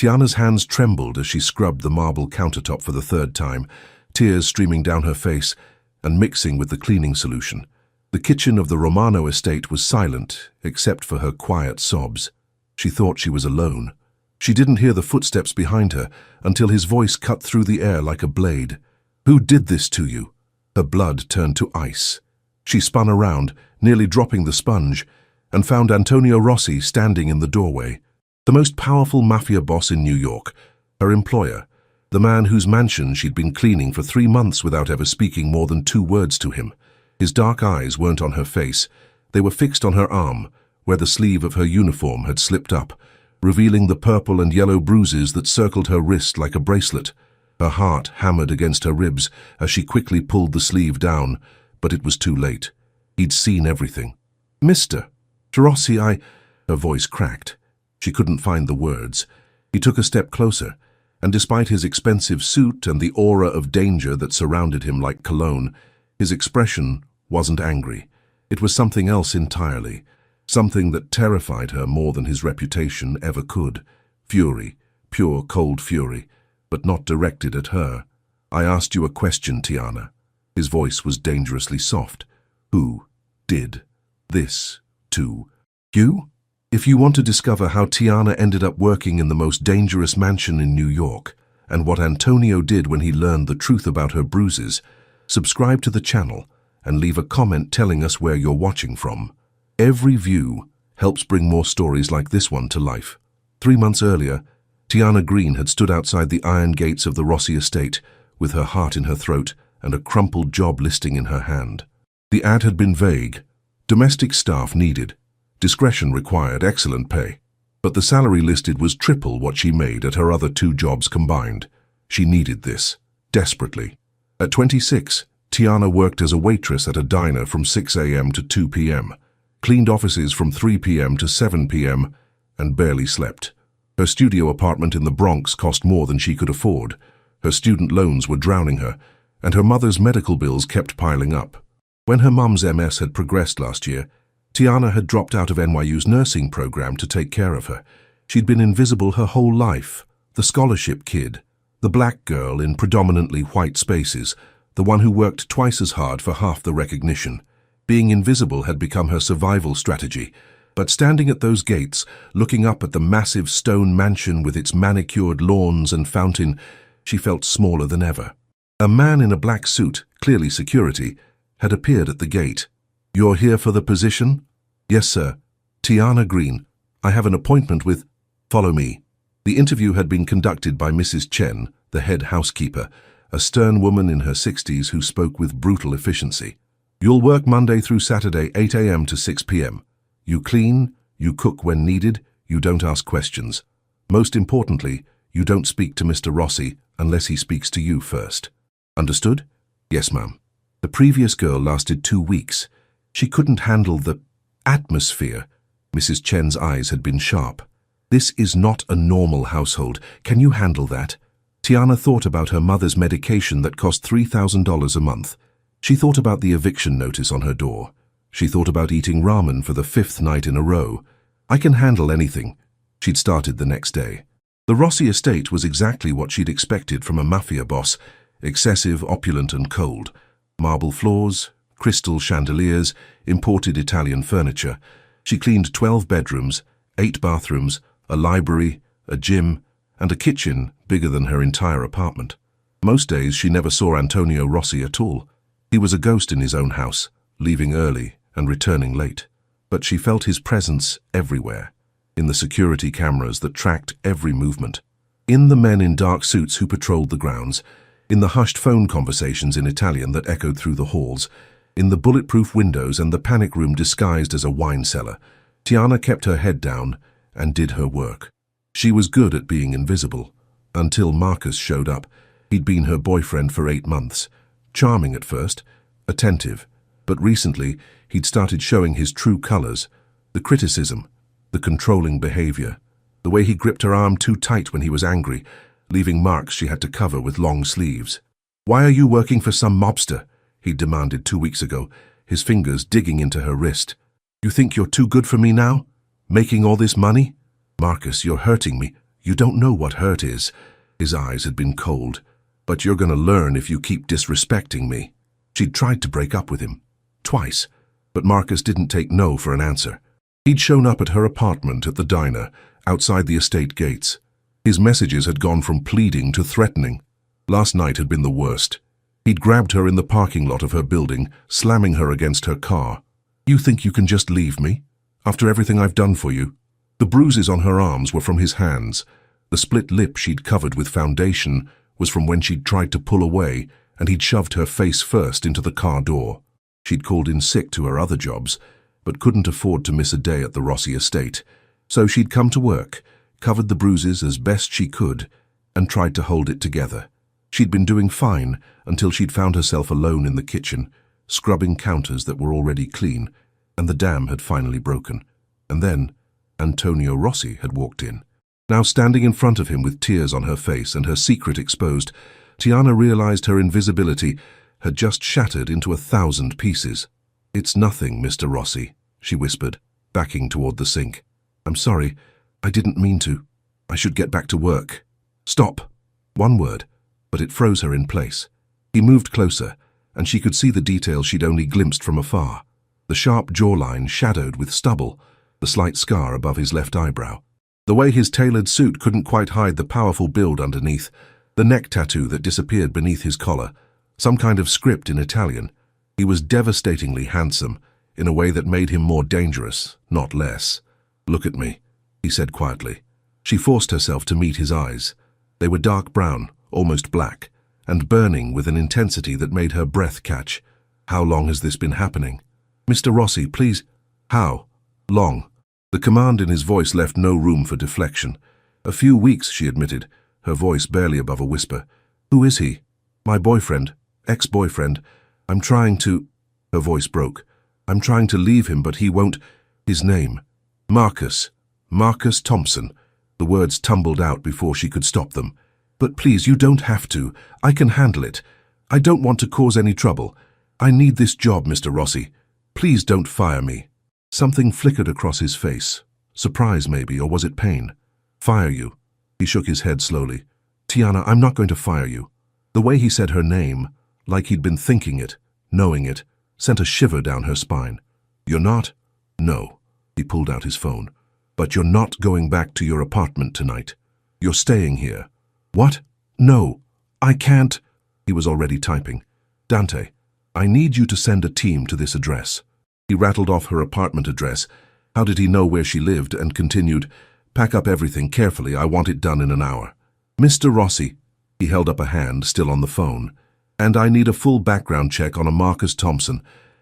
Tiana's hands trembled as she scrubbed the marble countertop for the third time, tears streaming down her face and mixing with the cleaning solution. The kitchen of the Romano estate was silent, except for her quiet sobs. She thought she was alone. She didn't hear the footsteps behind her until his voice cut through the air like a blade. "Who did this to you?" Her blood turned to ice. She spun around, nearly dropping the sponge, and found Antonio Rossi standing in the doorway. The most powerful mafia boss in New York, her employer, the man whose mansion she'd been cleaning for 3 months without ever speaking more than 2 words to him. His dark eyes weren't on her face. They were fixed on her arm, where the sleeve of her uniform had slipped up, revealing the purple and yellow bruises that circled her wrist like a bracelet. Her heart hammered against her ribs as she quickly pulled the sleeve down, but it was too late. He'd seen everything. "Mr. Rossi, Her voice cracked. She couldn't find the words. He took a step closer, and despite his expensive suit and the aura of danger that surrounded him like cologne, his expression wasn't angry. It was something else entirely, something that terrified her more than his reputation ever could. Fury, pure cold fury, but not directed at her. "I asked you a question, Tiana." His voice was dangerously soft. "Who did this to you?" If you want to discover how Tiana ended up working in the most dangerous mansion in New York, and what Antonio did when he learned the truth about her bruises, subscribe to the channel and leave a comment telling us where you're watching from. Every view helps bring more stories like this one to life. 3 months earlier, Tiana Green had stood outside the iron gates of the Rossi estate with her heart in her throat and a crumpled job listing in her hand. The ad had been vague. Domestic staff needed. Discretion required, excellent pay. But the salary listed was triple what she made at her other 2 jobs combined. She needed this, desperately. At 26, Tiana worked as a waitress at a diner from 6 a.m. to 2 p.m., cleaned offices from 3 p.m. to 7 p.m., and barely slept. Her studio apartment in the Bronx cost more than she could afford. Her student loans were drowning her, and her mother's medical bills kept piling up. When her mum's MS had progressed last year, Tiana had dropped out of NYU's nursing program to take care of her. She'd been invisible her whole life, the scholarship kid, the black girl in predominantly white spaces, the one who worked twice as hard for half the recognition. Being invisible had become her survival strategy, but standing at those gates, looking up at the massive stone mansion with its manicured lawns and fountain, she felt smaller than ever. A man in a black suit, clearly security, had appeared at the gate. "You're here for the position?" "Yes, sir." "Tiana Green. I have an appointment with—" "Follow me." The interview had been conducted by Mrs. Chen, the head housekeeper, a stern woman in her 60s who spoke with brutal efficiency. "You'll work Monday through Saturday, 8 a.m. to 6 p.m. You clean, you cook when needed, you don't ask questions. Most importantly, you don't speak to Mr. Rossi unless he speaks to you first. Understood?" "Yes, ma'am." The previous girl lasted 2 weeks. She couldn't handle the atmosphere. Mrs. Chen's eyes had been sharp. "This is not a normal household. Can you handle that?" Tiana thought about her mother's medication that cost $3,000 a month. She thought about the eviction notice on her door. She thought about eating ramen for the 5th night in a row. "I can handle anything." She'd started the next day. The Rossi estate was exactly what she'd expected from a mafia boss, excessive, opulent and cold. Marble floors, crystal chandeliers, imported Italian furniture. She cleaned 12 bedrooms, 8 bathrooms, a library, a gym, and a kitchen bigger than her entire apartment. Most days she never saw Antonio Rossi at all. He was a ghost in his own house, leaving early and returning late. But she felt his presence everywhere, in the security cameras that tracked every movement, in the men in dark suits who patrolled the grounds, in the hushed phone conversations in Italian that echoed through the halls, in the bulletproof windows and the panic room disguised as a wine cellar. Tiana kept her head down and did her work. She was good at being invisible, until Marcus showed up. He'd been her boyfriend for 8 months. Charming at first, attentive, but recently he'd started showing his true colors, the criticism, the controlling behavior, the way he gripped her arm too tight when he was angry, leaving marks she had to cover with long sleeves. "Why are you working for some mobster?" he demanded 2 weeks ago, his fingers digging into her wrist. "You think you're too good for me now? Making all this money?" "Marcus, you're hurting me." You don't know what hurt is." His eyes had been cold. "But you're gonna learn if you keep disrespecting me." She'd tried to break up with him. Twice. But Marcus didn't take no for an answer. He'd shown up at her apartment at the diner, outside the estate gates. His messages had gone from pleading to threatening. Last night had been the worst. He'd grabbed her in the parking lot of her building, slamming her against her car. "You think you can just leave me? After everything I've done for you?" The bruises on her arms were from his hands. The split lip she'd covered with foundation was from when she'd tried to pull away and he'd shoved her face first into the car door. She'd called in sick to her other jobs, but couldn't afford to miss a day at the Rossi estate. So she'd come to work, covered the bruises as best she could, and tried to hold it together. She'd been doing fine until she'd found herself alone in the kitchen, scrubbing counters that were already clean, and the dam had finally broken. And then Antonio Rossi had walked in. Now standing in front of him with tears on her face and her secret exposed, Tiana realized her invisibility had just shattered into 1,000 pieces. "It's nothing, Mr. Rossi," she whispered, backing toward the sink. "I'm sorry. I didn't mean to. I should get back to work." "Stop." One word, but it froze her in place. He moved closer, and she could see the details she'd only glimpsed from afar. The sharp jawline shadowed with stubble, the slight scar above his left eyebrow. The way his tailored suit couldn't quite hide the powerful build underneath, the neck tattoo that disappeared beneath his collar, some kind of script in Italian. He was devastatingly handsome, in a way that made him more dangerous, not less. "Look at me," he said quietly. She forced herself to meet his eyes. They were dark brown, almost black, and burning with an intensity that made her breath catch. "How long has this been happening?" "Mr. Rossi, please." "How long?" The command in his voice left no room for deflection. "A few weeks," she admitted, her voice barely above a whisper. "Who is he?" "My boyfriend. Ex-boyfriend. I'm trying to—" Her voice broke. "I'm trying to leave him, but he won't—" "His name?" "Marcus. Marcus Thompson." The words tumbled out before she could stop them. "But please, you don't have to. I can handle it. I don't want to cause any trouble. I need this job, Mr. Rossi. Please don't fire me." Something flickered across his face. Surprise, maybe, or was it pain? "Fire you?" He shook his head slowly. "Tiana, I'm not going to fire you." The way he said her name, like he'd been thinking it, knowing it, sent a shiver down her spine. "You're not?" "No." He pulled out his phone. "But you're not going back to your apartment tonight. You're staying here." "What?" "No. I can't." He was already typing. "Dante, I need you to send a team to this address." He rattled off her apartment address. How did he know where she lived, and continued, "Pack up everything carefully. I want it done in an hour." "Mr. Rossi," he held up a hand, still on the phone, "and I need a full background check on a Marcus Thompson.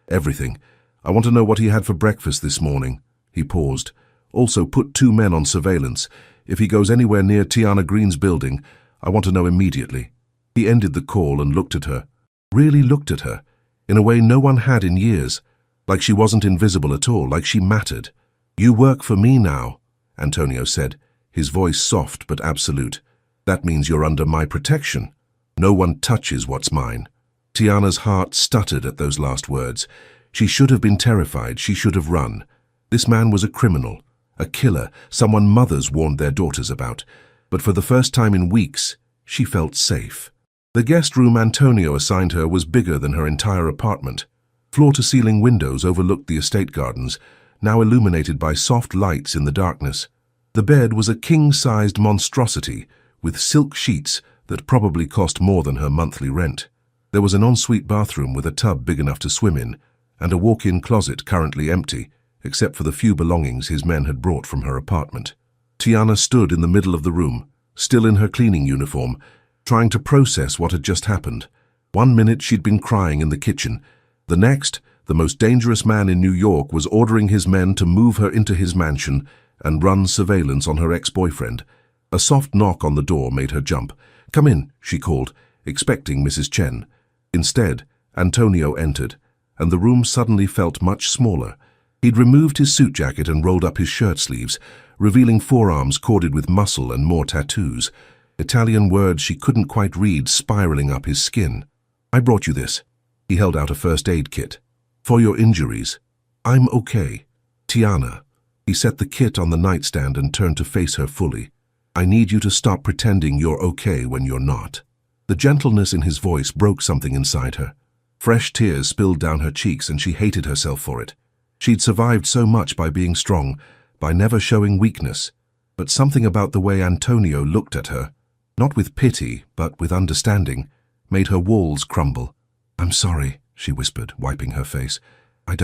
Everything. I want to know what he had for breakfast this morning." He paused. "Also, put 2 men on surveillance. If he goes anywhere near Tiana Green's building, I want to know immediately." He ended the call and looked at her. Really looked at her, in a way no one had in years. Like she wasn't invisible at all, like she mattered. "You work for me now," Antonio said, his voice soft but absolute. "That means you're under my protection. No one touches what's mine." Tiana's heart stuttered at those last words. She should have been terrified, she should have run. This man was a criminal, a killer, someone mothers warned their daughters about. But for the first time in weeks, she felt safe. The guest room Antonio assigned her was bigger than her entire apartment. Floor-to-ceiling windows overlooked the estate gardens, now illuminated by soft lights in the darkness. The bed was a king-sized monstrosity, with silk sheets that probably cost more than her monthly rent. There was an ensuite bathroom with a tub big enough to swim in, and a walk-in closet currently empty, except for the few belongings his men had brought from her apartment. Tiana stood in the middle of the room, still in her cleaning uniform, trying to process what had just happened. 1 minute she'd been crying in the kitchen. The next, the most dangerous man in New York was ordering his men to move her into his mansion and run surveillance on her ex-boyfriend. A soft knock on the door made her jump. "Come in," she called, expecting Mrs. Chen. Instead, Antonio entered, and the room suddenly felt much smaller. He'd removed his suit jacket and rolled up his shirt sleeves, revealing forearms corded with muscle and more tattoos. Italian words she couldn't quite read spiraling up his skin. "I brought you this." He held out a first aid kit. "For your injuries." "I'm okay." "Tiana." He set the kit on the nightstand and turned to face her fully. I need you to stop pretending you're okay when you're not." The gentleness in his voice broke something inside her. Fresh tears spilled down her cheeks and she hated herself for it. She'd survived so much by being strong, by never showing weakness. But something about the way Antonio looked at her, not with pity, but with understanding, made her walls crumble. "I'm sorry," she whispered, wiping her face. I'm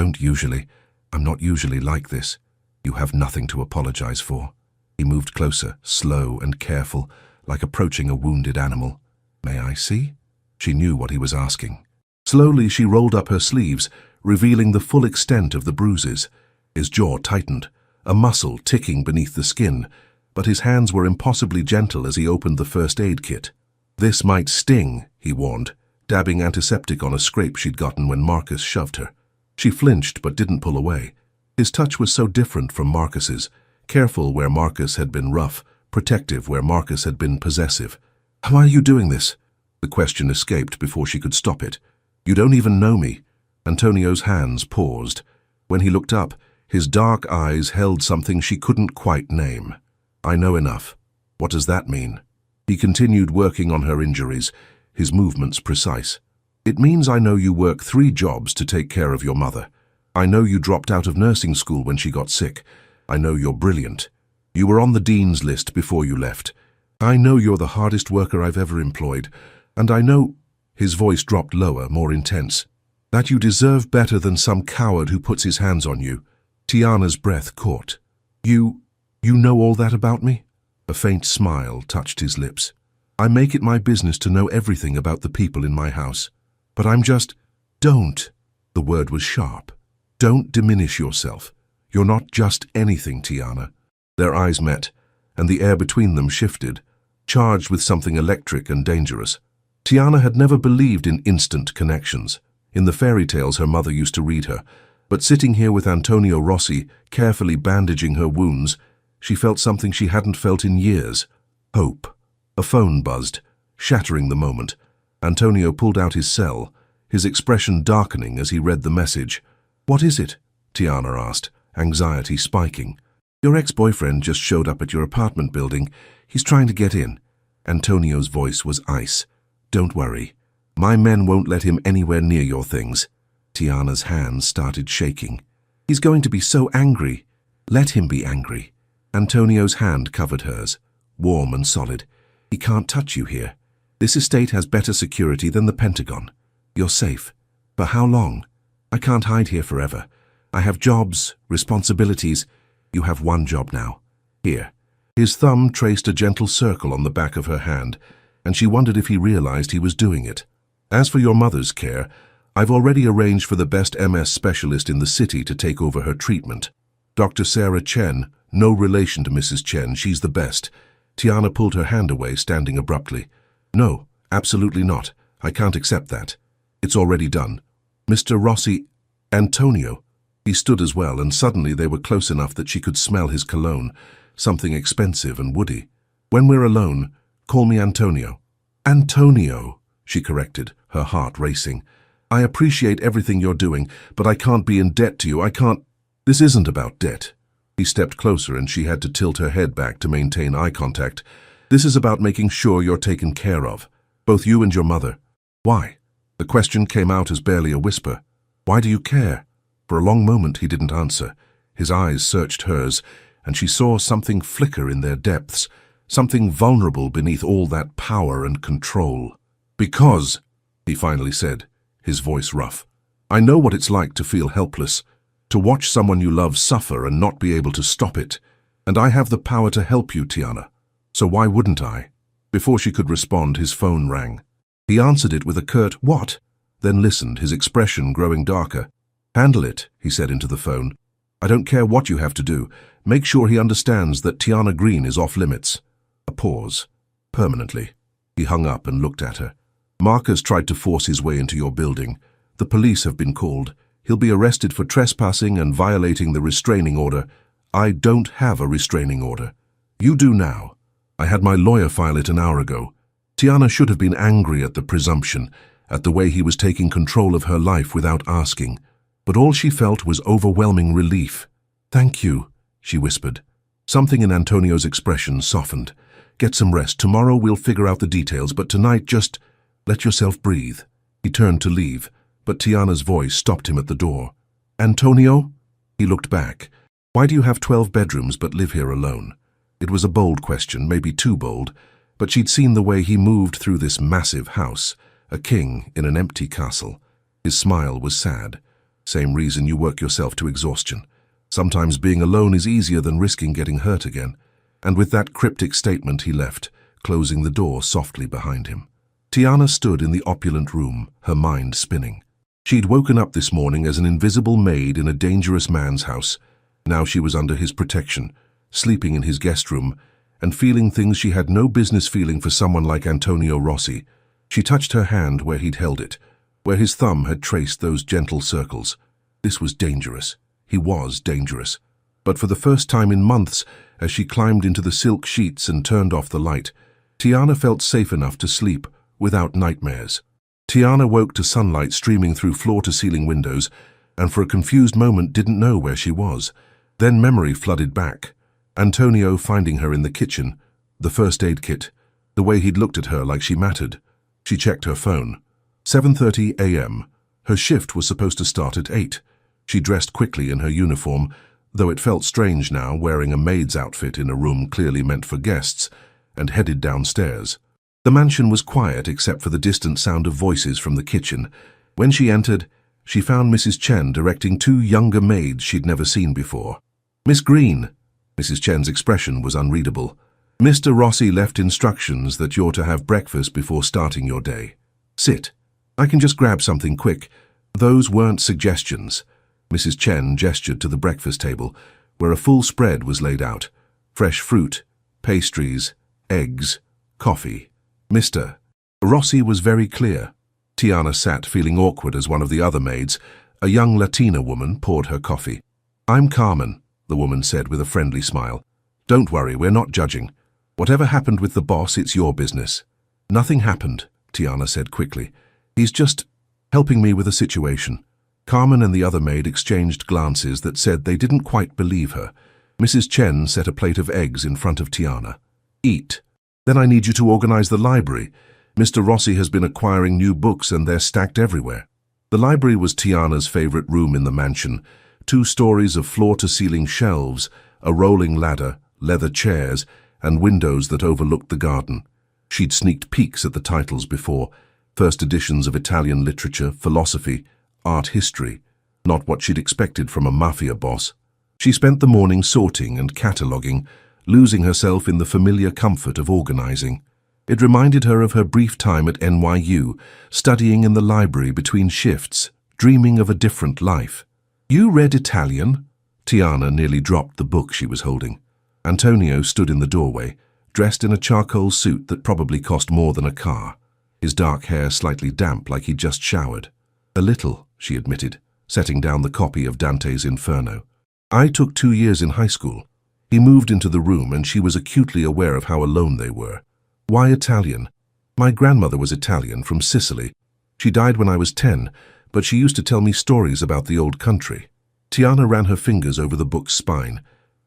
not usually like this. You have nothing to apologize for." He moved closer, slow and careful, like approaching a wounded animal. "May I see?" She knew what he was asking. Slowly she rolled up her sleeves, revealing the full extent of the bruises. His jaw tightened, a muscle ticking beneath the skin, but his hands were impossibly gentle as he opened the first aid kit. "This might sting," he warned, dabbing antiseptic on a scrape she'd gotten when Marcus shoved her. She flinched but didn't pull away. His touch was so different from Marcus's, careful where Marcus had been rough, protective where Marcus had been possessive. "Why are you doing this?" The question escaped before she could stop it. "You don't even know me." Antonio's hands paused. When he looked up, his dark eyes held something she couldn't quite name. "I know enough." "What does that mean?" He continued working on her injuries, his movements precise. "It means I know you work 3 jobs to take care of your mother. I know you dropped out of nursing school when she got sick. I know you're brilliant. You were on the dean's list before you left. I know you're the hardest worker I've ever employed. And I know," his voice dropped lower, more intense, "that you deserve better than some coward who puts his hands on you." Tiana's breath caught. You know all that about me?" A faint smile touched his lips. "I make it my business to know everything about the people in my house. But I'm just—" "Don't." The word was sharp. "Don't diminish yourself. You're not just anything, Tiana." Their eyes met, and the air between them shifted, charged with something electric and dangerous. Tiana had never believed in instant connections. In the fairy tales her mother used to read her, but sitting here with Antonio Rossi, carefully bandaging her wounds, she felt something she hadn't felt in years. Hope. A phone buzzed, shattering the moment. Antonio pulled out his cell, his expression darkening as he read the message. "What is it?" Tiana asked, anxiety spiking. "Your ex-boyfriend just showed up at your apartment building. He's trying to get in." Antonio's voice was ice. "Don't worry. My men won't let him anywhere near your things." Tiana's hands started shaking. "He's going to be so angry." "Let him be angry." Antonio's hand covered hers, warm and solid. "He can't touch you here. This estate has better security than the Pentagon. You're safe. For how long? I can't hide here forever. I have jobs, responsibilities. You have one job now. Here." His thumb traced a gentle circle on the back of her hand, and she wondered if he realized he was doing it. "As for your mother's care, I've already arranged for the best MS specialist in the city to take over her treatment. Dr. Sarah Chen, no relation to Mrs. Chen, she's the best." Tiana pulled her hand away, standing abruptly. "No, absolutely not. I can't accept that. It's already done. Mr. Rossi—" "Antonio." He stood as well, and suddenly they were close enough that she could smell his cologne, something expensive and woody. "When we're alone, call me Antonio." "Antonio," she corrected, her heart racing. "I appreciate everything you're doing, but I can't be in debt to you. I can't—" "This isn't about debt." He stepped closer and she had to tilt her head back to maintain eye contact. "This is about making sure you're taken care of, both you and your mother." "Why?" The question came out as barely a whisper. "Why do you care?" For a long moment he didn't answer. His eyes searched hers, and she saw something flicker in their depths, something vulnerable beneath all that power and control. "Because," he finally said, his voice rough, "I know what it's like to feel helpless, to watch someone you love suffer and not be able to stop it. And I have the power to help you, Tiana. So why wouldn't I?" Before she could respond, his phone rang. He answered it with a curt, "What?" then listened, his expression growing darker. "Handle it," he said into the phone. "I don't care what you have to do. Make sure he understands that Tiana Green is off limits." A pause. "Permanently." He hung up and looked at her. "Marcus tried to force his way into your building. The police have been called. He'll be arrested for trespassing and violating the restraining order. I don't have a restraining order. You do now. I had my lawyer file it an hour ago." Tiana should have been angry at the presumption, at the way he was taking control of her life without asking. But all she felt was overwhelming relief. "Thank you," she whispered. Something in Antonio's expression softened. Get some rest. Tomorrow we'll figure out the details, but tonight just let yourself breathe." He turned to leave, but Tiana's voice stopped him at the door. "Antonio?" He looked back. "Why do you have 12 bedrooms but live here alone?" It was a bold question, maybe too bold, but she'd seen the way he moved through this massive house, a king in an empty castle. His smile was sad. "Same reason you work yourself to exhaustion. Sometimes being alone is easier than risking getting hurt again." And with that cryptic statement he left, closing the door softly behind him. Tiana stood in the opulent room, her mind spinning. She'd woken up this morning as an invisible maid in a dangerous man's house. Now she was under his protection, sleeping in his guest room, and feeling things she had no business feeling for someone like Antonio Rossi. She touched her hand where he'd held it, where his thumb had traced those gentle circles. This was dangerous. He was dangerous. But for the first time in months, as she climbed into the silk sheets and turned off the light, Tiana felt safe enough to sleep without nightmares. Tiana woke to sunlight streaming through floor-to-ceiling windows, and for a confused moment didn't know where she was. Then memory flooded back. Antonio finding her in the kitchen, the first aid kit, the way he'd looked at her like she mattered. She checked her phone. 7:30 a.m. Her shift was supposed to start at 8. She dressed quickly in her uniform, though it felt strange now wearing a maid's outfit in a room clearly meant for guests, and headed downstairs. The mansion was quiet except for the distant sound of voices from the kitchen. When she entered, she found Mrs. Chen directing 2 younger maids she'd never seen before. "Miss Green." Mrs. Chen's expression was unreadable. "Mr. Rossi left instructions that you're to have breakfast before starting your day. Sit. I can just grab something quick." Those weren't suggestions. Mrs. Chen gestured to the breakfast table, where a full spread was laid out. Fresh fruit, pastries, eggs, coffee. "Mr. Rossi was very clear." Tiana sat feeling awkward as one of the other maids, a young Latina woman, poured her coffee. "I'm Carmen," the woman said with a friendly smile. "Don't worry, we're not judging. Whatever happened with the boss, it's your business." "Nothing happened," Tiana said quickly. "He's just helping me with a situation." Carmen and the other maid exchanged glances that said they didn't quite believe her. Mrs. Chen set a plate of eggs in front of Tiana. "Eat. Then I need you to organize the library. Mr. Rossi has been acquiring new books and they're stacked everywhere." The library was Tiana's favorite room in the mansion. 2 stories of floor-to-ceiling shelves, a rolling ladder, leather chairs, and windows that overlooked the garden. She'd sneaked peeks at the titles before, first editions of Italian literature, philosophy, art history, not what she'd expected from a Mafia boss. She spent the morning sorting and cataloguing, losing herself in the familiar comfort of organizing. It reminded her of her brief time at NYU, studying in the library between shifts, dreaming of a different life. "You read Italian?" Tiana nearly dropped the book she was holding. Antonio stood in the doorway, dressed in a charcoal suit that probably cost more than a car, his dark hair slightly damp like he'd just showered. "A little," she admitted, setting down the copy of Dante's Inferno. "I took 2 years in high school." He moved into the room and she was acutely aware of how alone they were. "Why Italian?" "My grandmother was Italian, from Sicily. She died when I was 10, but she used to tell me stories about the old country." Tiana ran her fingers over the book's spine.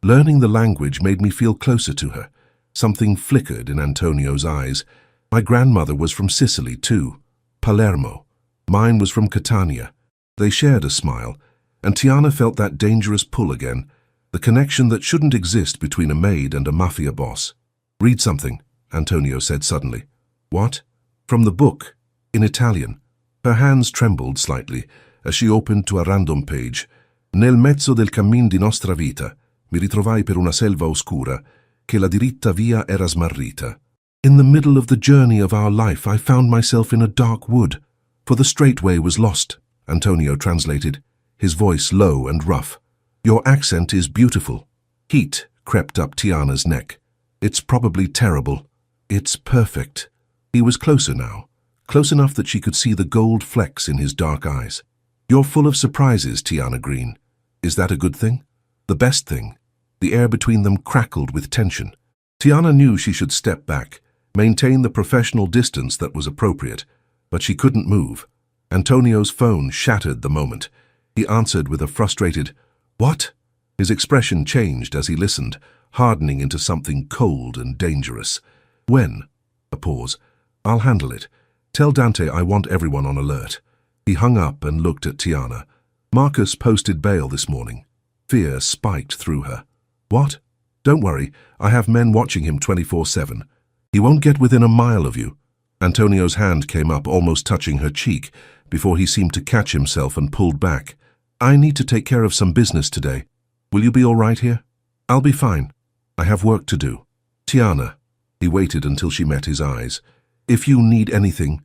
Learning the language made me feel closer to her. Something flickered in Antonio's eyes. "My grandmother was from Sicily too, Palermo. Mine was from Catania." They shared a smile, and Tiana felt that dangerous pull again, the connection that shouldn't exist between a maid and a Mafia boss. "Read something," Antonio said suddenly. "What?" "From the book, in Italian." Her hands trembled slightly as she opened to a random page. "Nel mezzo del cammin di nostra vita, mi ritrovai per una selva oscura, che la diritta via era smarrita." "In the middle of the journey of our life, I found myself in a dark wood, for the straight way was lost," Antonio translated, his voice low and rough. "Your accent is beautiful." Heat crept up Tiana's neck. "It's probably terrible." "It's perfect." He was closer now, close enough that she could see the gold flecks in his dark eyes. "You're full of surprises, Tiana Green. Is that a good thing?" "The best thing." The air between them crackled with tension. Tiana knew she should step back, maintain the professional distance that was appropriate, but she couldn't move. Antonio's phone shattered the moment. He answered with a frustrated, "What?" His expression changed as he listened, hardening into something cold and dangerous. When? A pause. I'll handle it. Tell Dante I want everyone on alert. He hung up and looked at Tiana. Marcus posted bail this morning. Fear spiked through her. What? Don't worry, I have men watching him 24/7. He won't get within a mile of you. Antonio's hand came up, almost touching her cheek, before he seemed to catch himself and pulled back. I need to take care of some business today. Will you be all right here? I'll be fine. I have work to do. Tiana. He waited until she met his eyes. If you need anything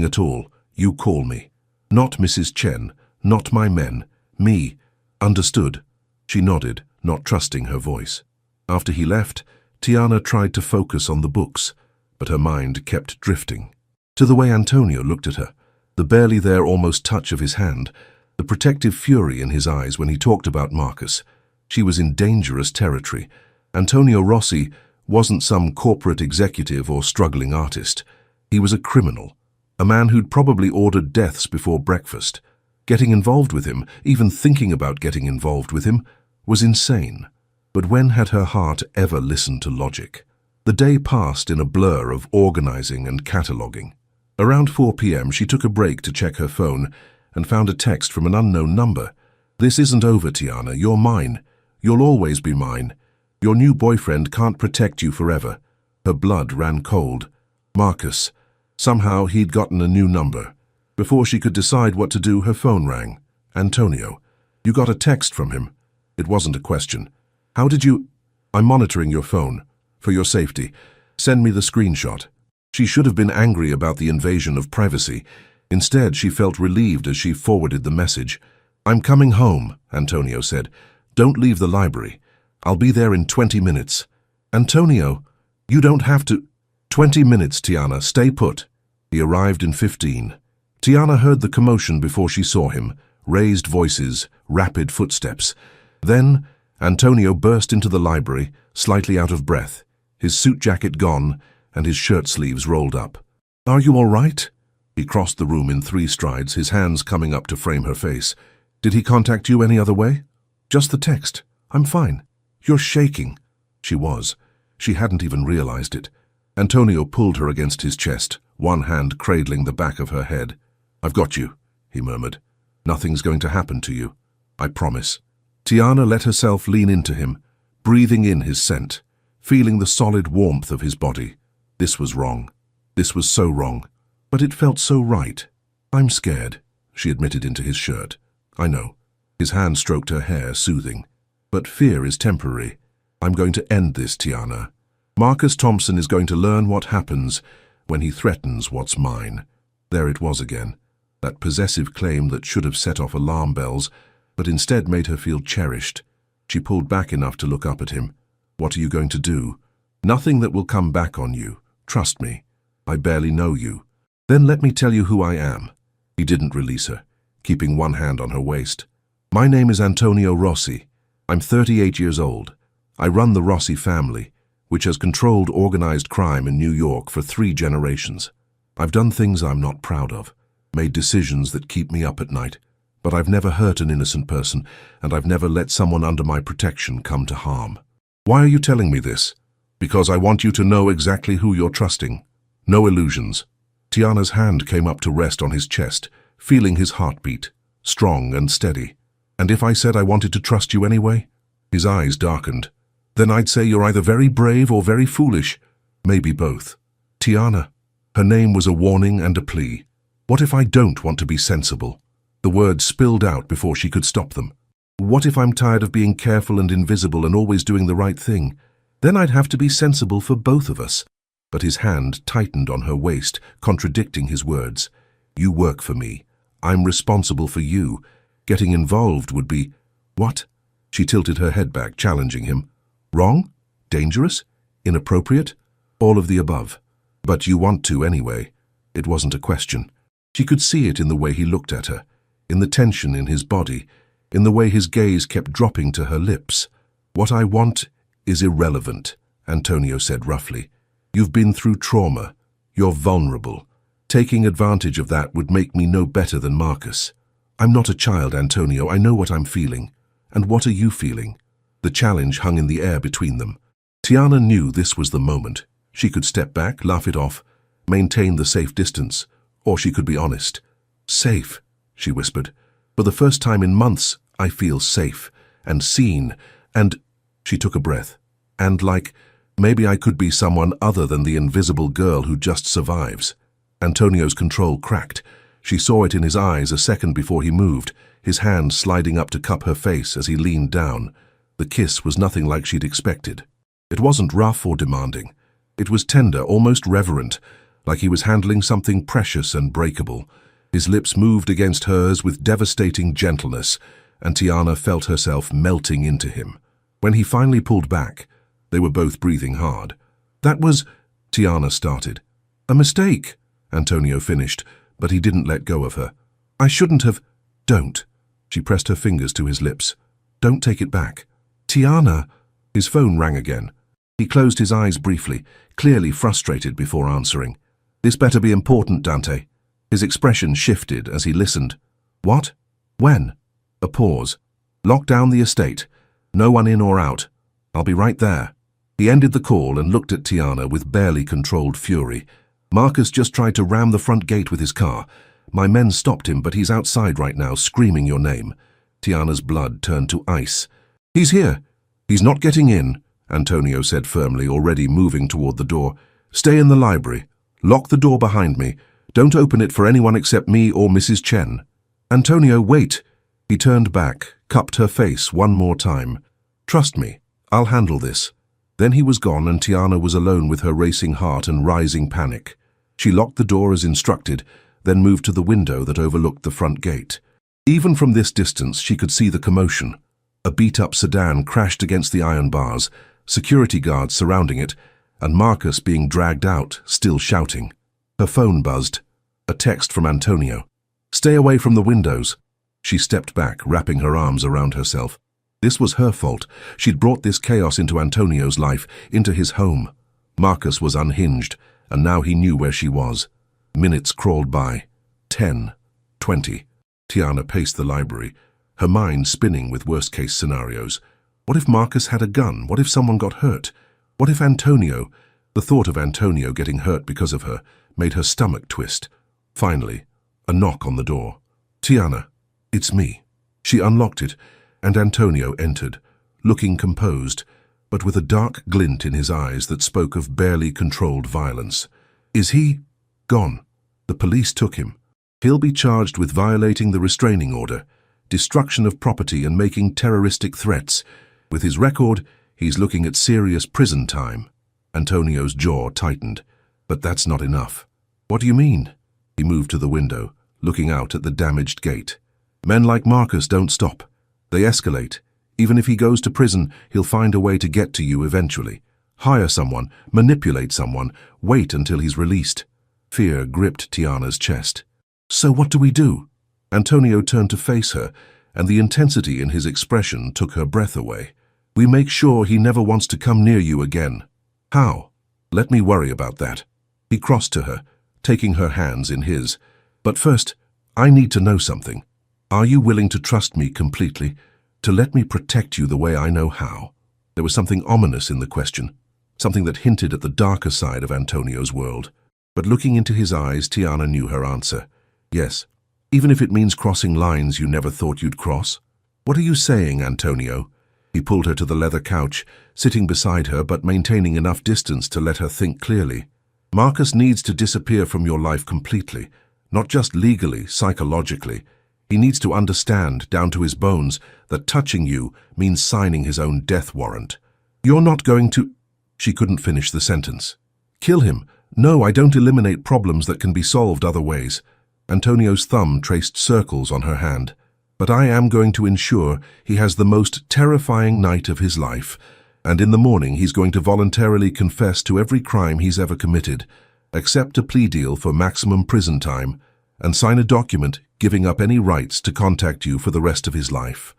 at all, you call me. Not Mrs. Chen, not my men, me. Understood? She nodded, not trusting her voice. After he left, Tiana tried to focus on the books, but her mind kept drifting. To the way Antonio looked at her, the barely there almost touch of his hand, the protective fury in his eyes when he talked about Marcus. She was in dangerous territory. Antonio Rossi wasn't some corporate executive or struggling artist. He was a criminal, a man who'd probably ordered deaths before breakfast. Getting involved with him, even thinking about getting involved with him, was insane. But when had her heart ever listened to logic? The day passed in a blur of organizing and cataloging. Around 4 p.m. she took a break to check her phone and found a text from an unknown number. This isn't over, Tiana. You're mine. You'll always be mine. Your new boyfriend can't protect you forever. Her blood ran cold. Marcus. Somehow he'd gotten a new number. Before she could decide what to do, her phone rang. Antonio. You got a text from him. It wasn't a question. How did you... I'm monitoring your phone. For your safety. Send me the screenshot. She should have been angry about the invasion of privacy. Instead, she felt relieved as she forwarded the message. I'm coming home, Antonio said. Don't leave the library. I'll be there in 20 minutes. Antonio, you don't have to... 20 minutes, Tiana. Stay put. He arrived in 15. Tiana heard the commotion before she saw him. Raised voices, rapid footsteps. Then, Antonio burst into the library, slightly out of breath, his suit jacket gone and his shirt sleeves rolled up. Are you all right? He crossed the room in 3 strides, his hands coming up to frame her face. Did he contact you any other way? Just the text. I'm fine. You're shaking. She was. She hadn't even realized it. Antonio pulled her against his chest, one hand cradling the back of her head. I've got you, he murmured. Nothing's going to happen to you. I promise. Tiana let herself lean into him, breathing in his scent, feeling the solid warmth of his body. This was wrong. This was so wrong. But it felt so right. I'm scared, she admitted into his shirt. I know. His hand stroked her hair, soothing. But fear is temporary. I'm going to end this, Tiana. Marcus Thompson is going to learn what happens when he threatens what's mine. There it was again. That possessive claim that should have set off alarm bells, but instead made her feel cherished. She pulled back enough to look up at him. What are you going to do? Nothing that will come back on you. Trust me. I barely know you. Then let me tell you who I am. He didn't release her, keeping one hand on her waist. My name is Antonio Rossi. I'm 38 years old. I run the Rossi family, which has controlled organized crime in New York for 3 generations. I've done things I'm not proud of, made decisions that keep me up at night, but I've never hurt an innocent person, and I've never let someone under my protection come to harm. Why are you telling me this? Because I want you to know exactly who you're trusting. No illusions. Tiana's hand came up to rest on his chest, feeling his heartbeat, strong and steady. And if I said I wanted to trust you anyway? His eyes darkened. Then I'd say you're either very brave or very foolish. Maybe both. Tiana. Her name was a warning and a plea. What if I don't want to be sensible? The words spilled out before she could stop them. What if I'm tired of being careful and invisible and always doing the right thing? Then I'd have to be sensible for both of us. But his hand tightened on her waist, contradicting his words. You work for me. I'm responsible for you. Getting involved would be... What? She tilted her head back, challenging him. Wrong? Dangerous? Inappropriate? All of the above. But you want to anyway. It wasn't a question. She could see it in the way he looked at her, in the tension in his body, in the way his gaze kept dropping to her lips. What I want is irrelevant, Antonio said roughly. You've been through trauma. You're vulnerable. Taking advantage of that would make me no better than Marcus. I'm not a child, Antonio. I know what I'm feeling. And what are you feeling? The challenge hung in the air between them. Tiana knew this was the moment. She could step back, laugh it off, maintain the safe distance, or she could be honest. Safe, she whispered. For the first time in months, I feel safe and seen, and she took a breath. And like, maybe I could be someone other than the invisible girl who just survives. Antonio's control cracked. She saw it in his eyes a second before he moved, his hand sliding up to cup her face as he leaned down. The kiss was nothing like she'd expected. It wasn't rough or demanding. It was tender, almost reverent, like he was handling something precious and breakable. His lips moved against hers with devastating gentleness, and Tiana felt herself melting into him. When he finally pulled back, they were both breathing hard. That was, Tiana started. A mistake, Antonio finished, but he didn't let go of her. I shouldn't have. Don't. She pressed her fingers to his lips. Don't take it back. Tiana. His phone rang again. He closed his eyes briefly, clearly frustrated before answering. This better be important, Dante. His expression shifted as he listened. What? When? A pause. Lock down the estate. No one in or out. I'll be right there. He ended the call and looked at Tiana with barely controlled fury. Marcus just tried to ram the front gate with his car. My men stopped him, but he's outside right now, screaming your name. Tiana's blood turned to ice. He's here. He's not getting in, Antonio said firmly, already moving toward the door. Stay in the library. Lock the door behind me. Don't open it for anyone except me or Mrs. Chen. Antonio, wait. He turned back, cupped her face one more time. Trust me, I'll handle this. Then he was gone and Tiana was alone with her racing heart and rising panic. She locked the door as instructed, then moved to the window that overlooked the front gate. Even from this distance, she could see the commotion. A beat-up sedan crashed against the iron bars, security guards surrounding it, and Marcus being dragged out, still shouting. Her phone buzzed. A text from Antonio. Stay away from the windows. She stepped back, wrapping her arms around herself. This was her fault. She'd brought this chaos into Antonio's life, into his home. Marcus was unhinged, and now he knew where she was. Minutes crawled by. 10, 20. Tiana paced the library, her mind spinning with worst-case scenarios. What if Marcus had a gun? What if someone got hurt? What if Antonio... The thought of Antonio getting hurt because of her made her stomach twist. Finally, a knock on the door. Tiana, it's me. She unlocked it, and Antonio entered, looking composed, but with a dark glint in his eyes that spoke of barely controlled violence. Is he... gone? The police took him. He'll be charged with violating the restraining order, destruction of property and making terroristic threats. With his record, he's looking at serious prison time. Antonio's jaw tightened. But that's not enough. What do you mean? He moved to the window, looking out at the damaged gate. Men like Marcus don't stop. They escalate. Even if he goes to prison, he'll find a way to get to you eventually. Hire someone, manipulate someone, wait until he's released. Fear gripped Tiana's chest. So what do we do? Antonio turned to face her, and the intensity in his expression took her breath away. We make sure he never wants to come near you again. How? Let me worry about that. He crossed to her, taking her hands in his. But first, I need to know something. Are you willing to trust me completely, to let me protect you the way I know how? There was something ominous in the question, something that hinted at the darker side of Antonio's world. But looking into his eyes, Tiana knew her answer. Yes, even if it means crossing lines you never thought you'd cross. What are you saying, Antonio? He pulled her to the leather couch, sitting beside her but maintaining enough distance to let her think clearly. Marcus needs to disappear from your life completely, not just legally, psychologically. He needs to understand, down to his bones, that touching you means signing his own death warrant. You're not going to... She couldn't finish the sentence. Kill him. No, I don't eliminate problems that can be solved other ways. Antonio's thumb traced circles on her hand. But I am going to ensure he has the most terrifying night of his life, and in the morning he's going to voluntarily confess to every crime he's ever committed, accept a plea deal for maximum prison time, and sign a document giving up any rights to contact you for the rest of his life.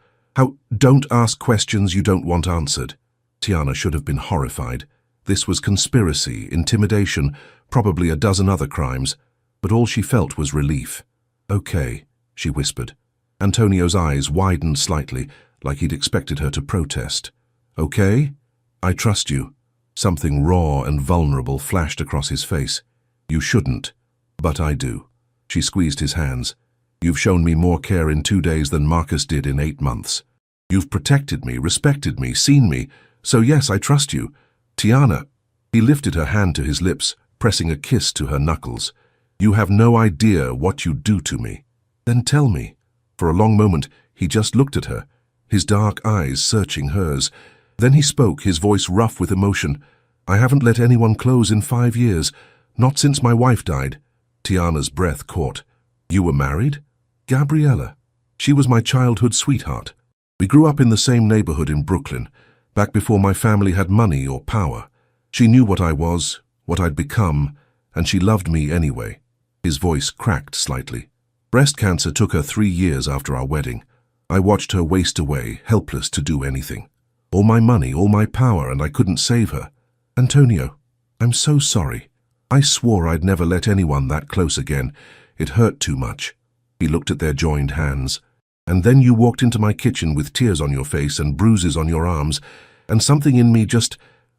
Don't ask questions you don't want answered. Tiana should have been horrified. This was conspiracy, intimidation, probably a dozen other crimes, but all she felt was relief. Okay, she whispered. Antonio's eyes widened slightly, like he'd expected her to protest. Okay? I trust you. Something raw and vulnerable flashed across his face. You shouldn't, but I do. She squeezed his hands. You've shown me more care in 2 days than Marcus did in 8 months. You've protected me, respected me, seen me, so yes, I trust you. Tiana. He lifted her hand to his lips, pressing a kiss to her knuckles. You have no idea what you do to me. Then tell me. For a long moment, he just looked at her, his dark eyes searching hers. Then he spoke, his voice rough with emotion. I haven't let anyone close in 5 years, not since my wife died. Tiana's breath caught. You were married? Gabriella. She was my childhood sweetheart. We grew up in the same neighborhood in Brooklyn, back before my family had money or power. She knew what I was, what I'd become, and she loved me anyway. His voice cracked slightly. Breast cancer took her 3 years after our wedding. I watched her waste away, helpless to do anything. All my money, all my power, and I couldn't save her. Antonio, I'm so sorry. I swore I'd never let anyone that close again. It hurt too much. He looked at their joined hands. And then you walked into my kitchen with tears on your face and bruises on your arms, and something in me just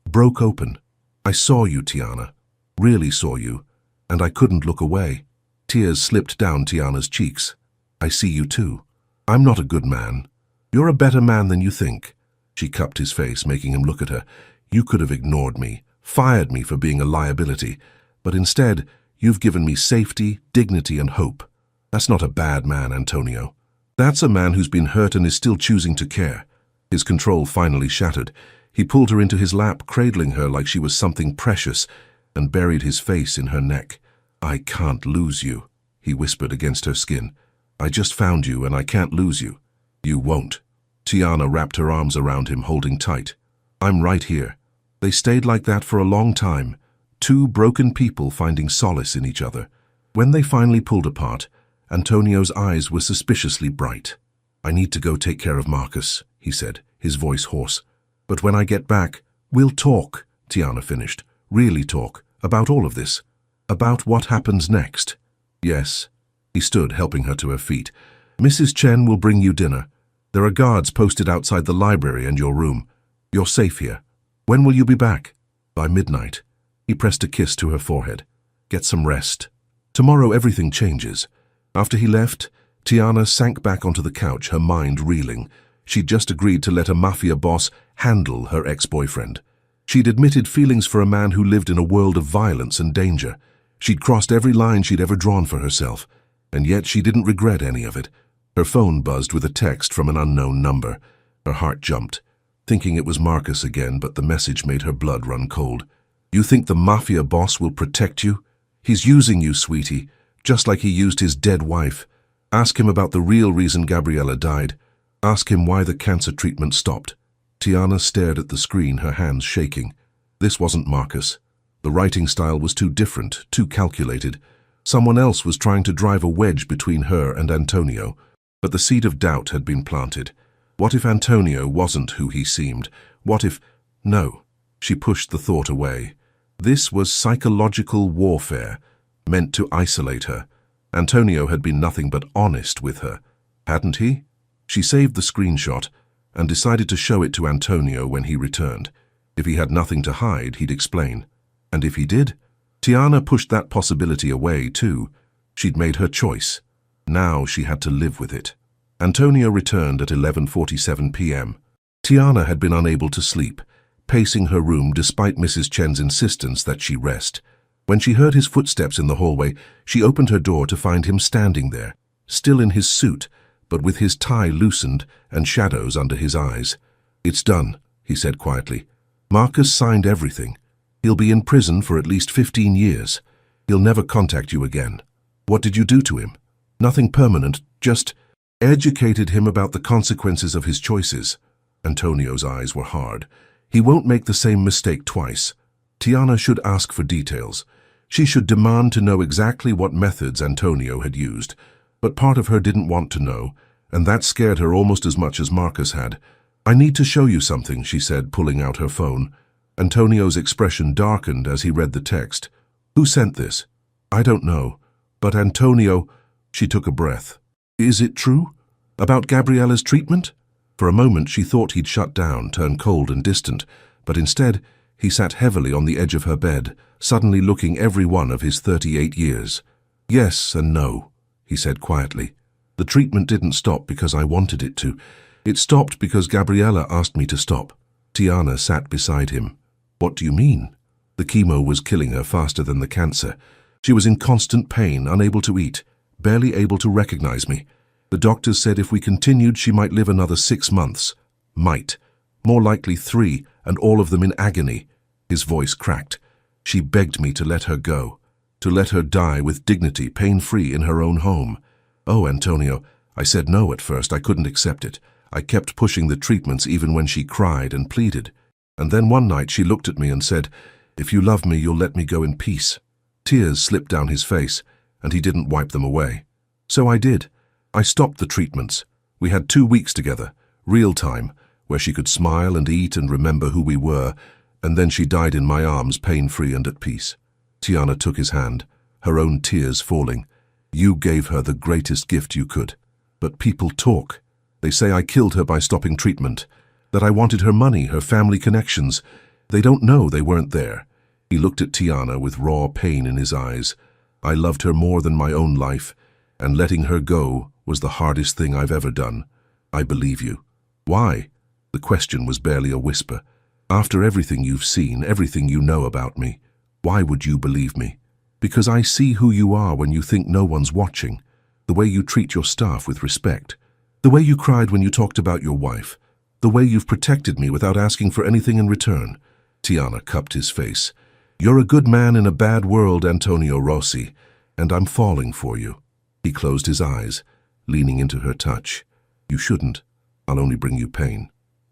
broke open. I saw you, Tiana. Really saw you. And I couldn't look away. Tears slipped down Tiana's cheeks. I see you too. I'm not a good man. You're a better man than you think. She cupped his face, making him look at her. You could have ignored me, fired me for being a liability, but instead, you've given me safety, dignity, and hope. That's not a bad man, Antonio. That's a man who's been hurt and is still choosing to care. His control finally shattered. He pulled her into his lap, cradling her like she was something precious, and buried his face in her neck. I can't lose you, he whispered against her skin. I just found you and I can't lose you. You won't. Tiana wrapped her arms around him, holding tight. I'm right here. They stayed like that for a long time, 2 broken people finding solace in each other. When they finally pulled apart, Antonio's eyes were suspiciously bright. I need to go take care of Marcus, he said, his voice hoarse. But when I get back, we'll talk, Tiana finished. Really talk, about all of this. About what happens next. Yes. He stood, helping her to her feet. Mrs. Chen will bring you dinner. There are guards posted outside the library and your room. You're safe here. When will you be back? By midnight. He pressed a kiss to her forehead. Get some rest. Tomorrow everything changes. After he left, Tiana sank back onto the couch, her mind reeling. She'd just agreed to let a Mafia boss handle her ex-boyfriend. She'd admitted feelings for a man who lived in a world of violence and danger. She'd crossed every line she'd ever drawn for herself, and yet she didn't regret any of it. Her phone buzzed with a text from an unknown number. Her heart jumped, thinking it was Marcus again, but the message made her blood run cold. You think the Mafia boss will protect you? He's using you, sweetie, just like he used his dead wife. Ask him about the real reason Gabriella died. Ask him why the cancer treatment stopped. Tiana stared at the screen, her hands shaking. This wasn't Marcus. The writing style was too different, too calculated. Someone else was trying to drive a wedge between her and Antonio, but the seed of doubt had been planted. What if Antonio wasn't who he seemed? What if... No. She pushed the thought away. This was psychological warfare, meant to isolate her. Antonio had been nothing but honest with her, hadn't he? She saved the screenshot and decided to show it to Antonio when he returned. If he had nothing to hide, he'd explain. And if he did? Tiana pushed that possibility away, too. She'd made her choice. Now she had to live with it. Antonio returned at 11:47 p.m. Tiana had been unable to sleep, pacing her room despite Mrs. Chen's insistence that she rest. When she heard his footsteps in the hallway, she opened her door to find him standing there, still in his suit, but with his tie loosened and shadows under his eyes. It's done, he said quietly. Marcus signed everything. He'll be in prison for at least 15 years. He'll never contact you again. What did you do to him? Nothing permanent, just educated him about the consequences of his choices. Antonio's eyes were hard. He won't make the same mistake twice. Tiana should ask for details. She should demand to know exactly what methods Antonio had used. But part of her didn't want to know, and that scared her almost as much as Marcus had. I need to show you something, she said, pulling out her phone. Antonio's expression darkened as he read the text. Who sent this? I don't know. But Antonio... She took a breath. Is it true? About Gabriella's treatment? For a moment she thought he'd shut down, turn cold and distant, but instead He sat heavily on the edge of her bed, suddenly looking every one of his 38 years. "Yes and no," he said quietly. "The treatment didn't stop because I wanted it to. It stopped because Gabriella asked me to stop." Tiana sat beside him. "What do you mean?" "The chemo was killing her faster than the cancer. She was in constant pain, unable to eat, barely able to recognize me. The doctors said if we continued she might live another 6 months. Might. More likely 3, and all of them in agony." His voice cracked. "She begged me to let her go, to let her die with dignity, pain-free in her own home. Oh, Antonio, I said no at first. I couldn't accept it. I kept pushing the treatments even when she cried and pleaded. And then one night she looked at me and said, 'If you love me, you'll let me go in peace.'" Tears slipped down his face, and he didn't wipe them away. "So I did. I stopped the treatments. We had 2 weeks together, real time, where she could smile and eat and remember who we were, and then she died in my arms, pain-free and at peace." Tiana took his hand, her own tears falling. "You gave her the greatest gift you could. But people talk. They say I killed her by stopping treatment, that I wanted her money, her family connections. They don't know they weren't there." He looked at Tiana with raw pain in his eyes. "I loved her more than my own life, and letting her go was the hardest thing I've ever done. I believe you." "Why?" The question was barely a whisper. "After everything you've seen, everything you know about me, why would you believe me?" "Because I see who you are when you think no one's watching, the way you treat your staff with respect, the way you cried when you talked about your wife, the way you've protected me without asking for anything in return." Tiana cupped his face. "You're a good man in a bad world, Antonio Rossi, and I'm falling for you." He closed his eyes, leaning into her touch. "You shouldn't. I'll only bring you pain.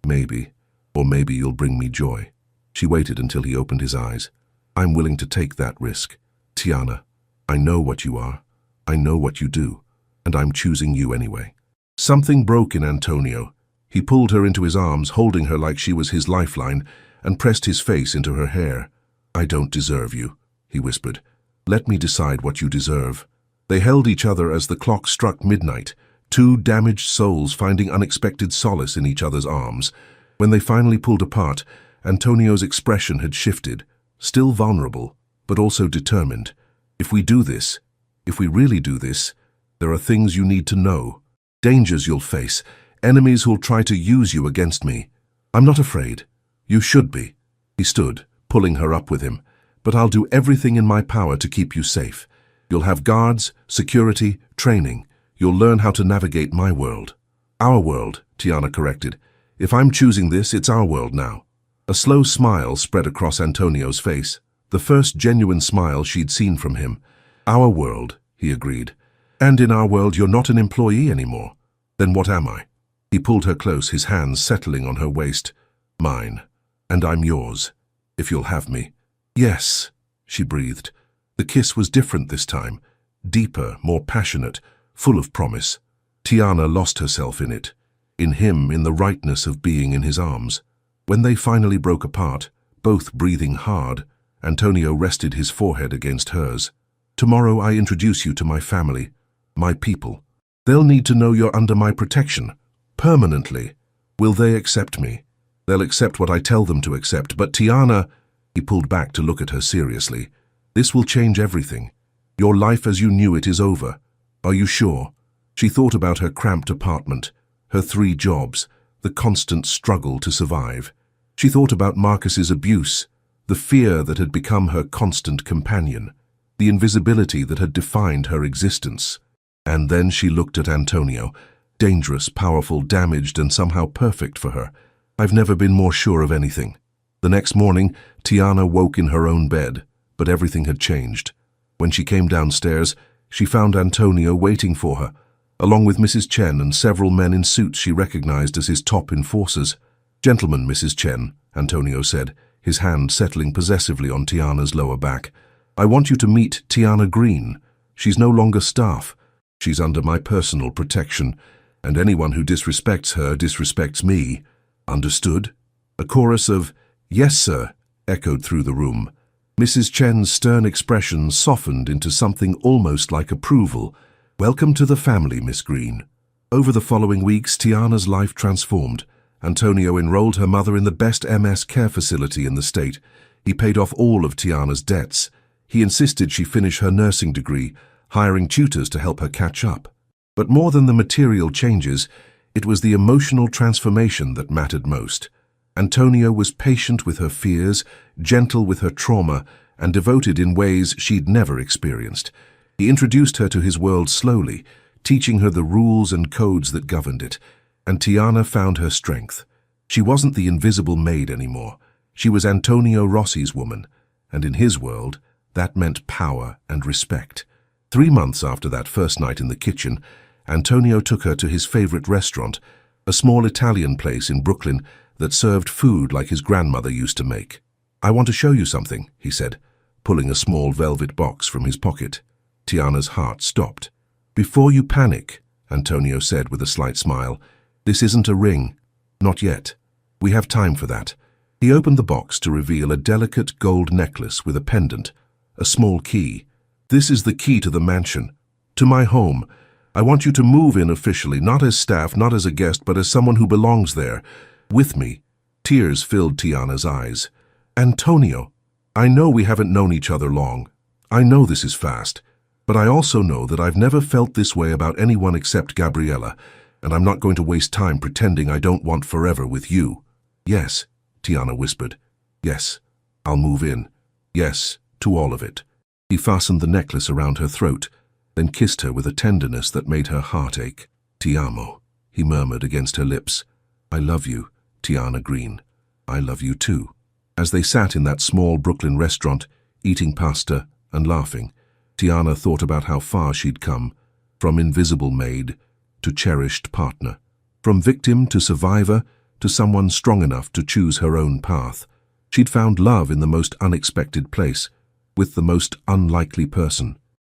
Maybe, or maybe you'll bring me joy." She waited until he opened his eyes. "I'm willing to take that risk. Tiana, I know what you are. I know what you do, and I'm choosing you anyway." Something broke in Antonio. He pulled her into his arms, holding her like she was his lifeline, and pressed his face into her hair. "I don't deserve you," he whispered. "Let me decide what you deserve." They held each other as the clock struck midnight, 2 damaged souls finding unexpected solace in each other's arms. When they finally pulled apart, Antonio's expression had shifted, still vulnerable, but also determined. "If we do this, if we really do this, there are things you need to know. Dangers you'll face, enemies who'll try to use you against me. I'm not afraid. You should be." He stood, pulling her up with him. "But I'll do everything in my power to keep you safe. You'll have guards, security, training. You'll learn how to navigate my world." "Our world," Tiana corrected. "If I'm choosing this, it's our world now." A slow smile spread across Antonio's face, the first genuine smile she'd seen from him. "Our world," he agreed. "And in our world, you're not an employee anymore." "Then what am I?" He pulled her close, his hands settling on her waist. "Mine. And I'm yours, if you'll have me." "Yes," she breathed. The kiss was different this time, deeper, more passionate, full of promise. Tiana lost herself in it, in him, in the rightness of being in his arms. When they finally broke apart, both breathing hard, Antonio rested his forehead against hers. "Tomorrow I introduce you to my family, my people. They'll need to know you're under my protection, permanently. Will they accept me? They'll accept what I tell them to accept, but Tiana," he pulled back to look at her seriously, "this will change everything. Your life as you knew it is over. Are you sure?" She thought about her cramped apartment, her 3 jobs, the constant struggle to survive. She thought about Marcus's abuse, the fear that had become her constant companion, the invisibility that had defined her existence. And then she looked at Antonio, dangerous, powerful, damaged, and somehow perfect for her. "I've never been more sure of anything." The next morning, Tiana woke in her own bed, but everything had changed. When she came downstairs, she found Antonio waiting for her, along with Mrs. Chen and several men in suits she recognized as his top enforcers. "Gentlemen, Mrs. Chen," Antonio said, his hand settling possessively on Tiana's lower back. "I want you to meet Tiana Green. She's no longer staff. She's under my personal protection, and anyone who disrespects her disrespects me. Understood?" A chorus of "Yes, sir," echoed through the room. Mrs. Chen's stern expression softened into something almost like approval. "Welcome to the family, Miss Green." Over the following weeks, Tiana's life transformed. Antonio enrolled her mother in the best MS care facility in the state. He paid off all of Tiana's debts. He insisted she finish her nursing degree, hiring tutors to help her catch up. But more than the material changes, it was the emotional transformation that mattered most. Antonio was patient with her fears, gentle with her trauma, and devoted in ways she'd never experienced. He introduced her to his world slowly, teaching her the rules and codes that governed it, and Tiana found her strength. She wasn't the invisible maid anymore. She was Antonio Rossi's woman, and in his world, that meant power and respect. 3 months after that first night in the kitchen, Antonio took her to his favorite restaurant, a small Italian place in Brooklyn that served food like his grandmother used to make. "I want to show you something," he said, pulling a small velvet box from his pocket. Tiana's heart stopped. "Before you panic," Antonio said with a slight smile, "this isn't a ring. Not yet. We have time for that." He opened the box to reveal a delicate gold necklace with a pendant, a small key. "This is the key to the mansion, to my home. I want you to move in officially, not as staff, not as a guest, but as someone who belongs there, with me." Tears filled Tiana's eyes. "Antonio, I know we haven't known each other long. I know this is fast. But I also know that I've never felt this way about anyone except Gabriella, and I'm not going to waste time pretending I don't want forever with you." "Yes," Tiana whispered. "Yes, I'll move in. Yes, to all of it." He fastened the necklace around her throat, then kissed her with a tenderness that made her heart ache. "Ti amo," he murmured against her lips. "I love you, Tiana Green. I love you too." As they sat in that small Brooklyn restaurant, eating pasta and laughing, Tiana thought about how far she'd come, from invisible maid to cherished partner, from victim to survivor to someone strong enough to choose her own path. She'd found love in the most unexpected place, with the most unlikely person.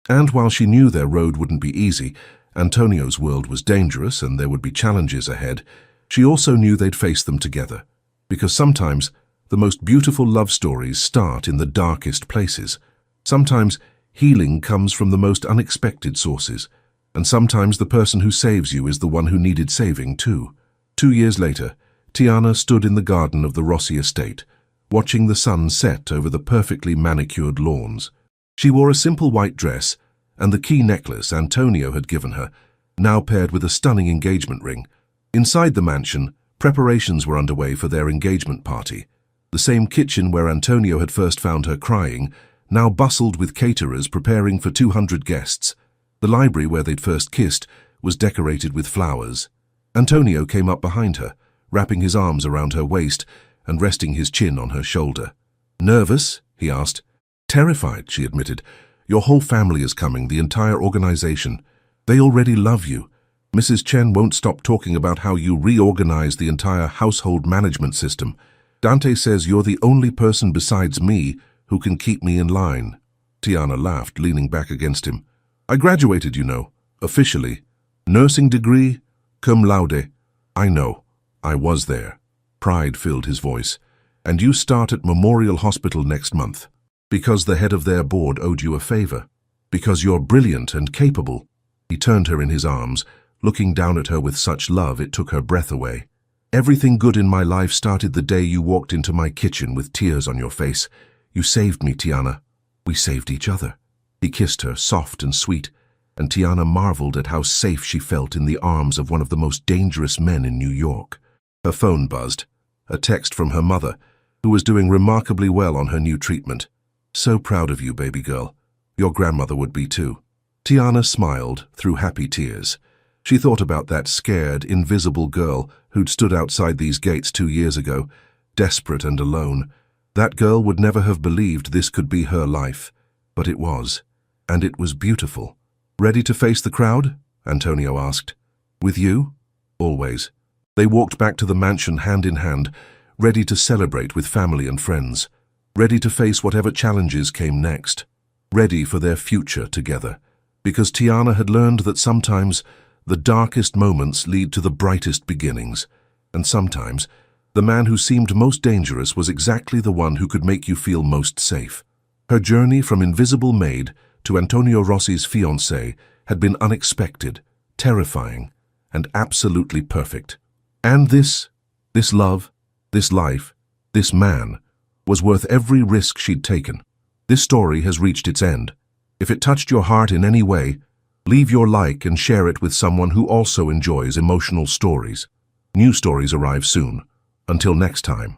And while she knew their road wouldn't be easy, Antonio's world was dangerous and there would be challenges ahead, she also knew they'd face them together. Because sometimes the most beautiful love stories start in the darkest places. Sometimes healing comes from the most unexpected sources, and sometimes the person who saves you is the one who needed saving too. 2 years later, Tiana stood in the garden of the Rossi estate, watching the sun set over the perfectly manicured lawns. She wore a simple white dress and the key necklace Antonio had given her, now paired with a stunning engagement ring. Inside the mansion, preparations were underway for their engagement party. The same kitchen where Antonio had first found her crying now bustled with caterers preparing for 200 guests. The library where they'd first kissed was decorated with flowers. Antonio came up behind her, wrapping his arms around her waist and resting his chin on her shoulder. "Nervous?" he asked. "Terrified," she admitted. "Your whole family is coming, the entire organization. They already love you. Mrs. Chen won't stop talking about how you reorganized the entire household management system. Dante says you're the only person besides me who can keep me in line." Tiana laughed, leaning back against him. "I graduated, you know, officially. Nursing degree, cum laude." "I know. I was there." Pride filled his voice. "And you start at Memorial Hospital next month. Because the head of their board owed you a favor. Because you're brilliant and capable." He turned her in his arms, looking down at her with such love it took her breath away. "Everything good in my life started the day you walked into my kitchen with tears on your face. You saved me, Tiana. We saved each other." He kissed her, soft and sweet, and Tiana marveled at how safe she felt in the arms of one of the most dangerous men in New York. Her phone buzzed, a text from her mother, who was doing remarkably well on her new treatment. "So proud of you, baby girl. Your grandmother would be too." Tiana smiled through happy tears. She thought about that scared, invisible girl who'd stood outside these gates 2 years ago, desperate and alone. That girl would never have believed this could be her life, but it was, and it was beautiful. "Ready to face the crowd?" Antonio asked. "With you?" "Always." They walked back to the mansion hand in hand, ready to celebrate with family and friends, ready to face whatever challenges came next, ready for their future together. Because Tiana had learned that sometimes the darkest moments lead to the brightest beginnings, and sometimes the man who seemed most dangerous was exactly the one who could make you feel most safe. Her journey from invisible maid to Antonio Rossi's fiancé had been unexpected, terrifying, and absolutely perfect. And this This love, this life, this man was worth every risk she'd taken. This story has reached its end. If it touched your heart in any way, leave your like and share it with someone who also enjoys emotional stories. New stories arrive soon. Until next time.